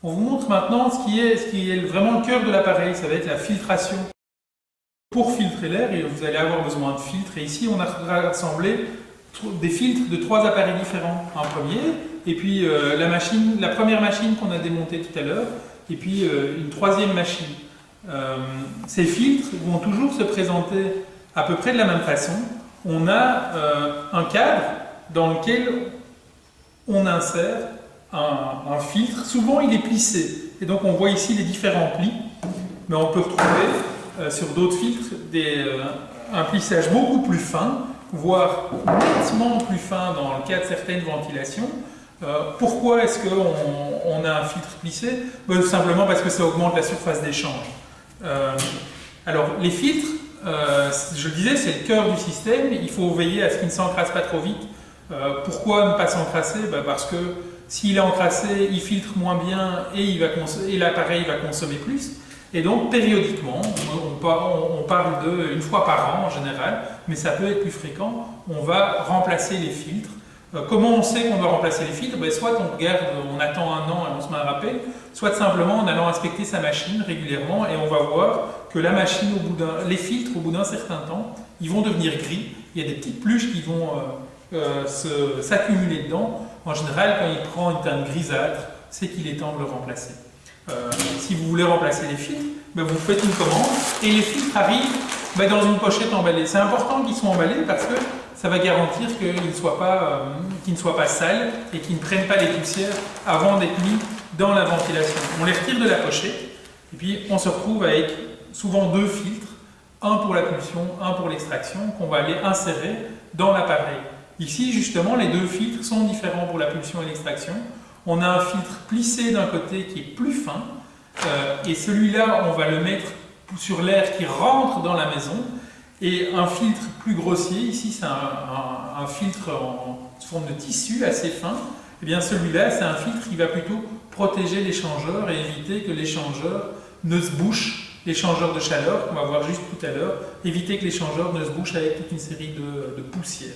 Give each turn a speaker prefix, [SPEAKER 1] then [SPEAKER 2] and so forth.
[SPEAKER 1] On vous montre maintenant ce qui est vraiment le cœur de l'appareil, ça va être la filtration. Pour filtrer l'air, vous allez avoir besoin de filtres. Et ici, on a rassemblé des filtres de 3 appareils différents. Un premier, et puis la première machine qu'on a démontée tout à l'heure, et puis une troisième machine. Ces filtres vont toujours se présenter à peu près de la même façon. On a un cadre dans lequel on insère un filtre. Souvent, il est plissé. Et donc, on voit ici les différents plis. Mais on peut retrouver sur d'autres filtres un plissage beaucoup plus fin, voire nettement plus fin dans le cas de certaines ventilations. Pourquoi est-ce qu'on a un filtre plissé? Tout simplement parce que ça augmente la surface d'échange. Alors, les filtres, je le disais, c'est le cœur du système. Il faut veiller à ce qu'il ne s'encrasse pas trop vite. Pourquoi ne pas s'encrasser? Parce que s'il est encrassé, il filtre moins bien et l'appareil va consommer plus. Et donc, périodiquement, on parle d'une fois par an en général, mais ça peut être plus fréquent, on va remplacer les filtres. Comment on sait qu'on doit remplacer les filtres? Soit on regarde, on attend un an et on se met un rappel, soit simplement en allant inspecter sa machine régulièrement et on va voir que la machine, les filtres, au bout d'un certain temps, ils vont devenir gris. Il y a des petites pluches qui vont s'accumuler dedans. En général, quand il prend une teinte grisâtre, c'est qu'il est temps de le remplacer. Si vous voulez remplacer les filtres, vous faites une commande et les filtres arrivent dans une pochette emballée. C'est important qu'ils soient emballés parce que ça va garantir qu'ils ne soient pas sales et qu'ils ne prennent pas les poussières avant d'être mis dans la ventilation. On les retire de la pochette et puis on se retrouve avec souvent 2 filtres, un pour la pulsion, un pour l'extraction, qu'on va aller insérer dans l'appareil. Ici, justement, les 2 filtres sont différents pour la pulsion et l'extraction. On a un filtre plissé d'un côté qui est plus fin, et celui-là, on va le mettre sur l'air qui rentre dans la maison, et un filtre plus grossier, ici c'est un filtre en forme de tissu assez fin, et bien celui-là, c'est un filtre qui va plutôt protéger l'échangeur et éviter que l'échangeur ne se bouche, l'échangeur de chaleur, qu'on va voir juste tout à l'heure, éviter que l'échangeur ne se bouche avec toute une série de poussières.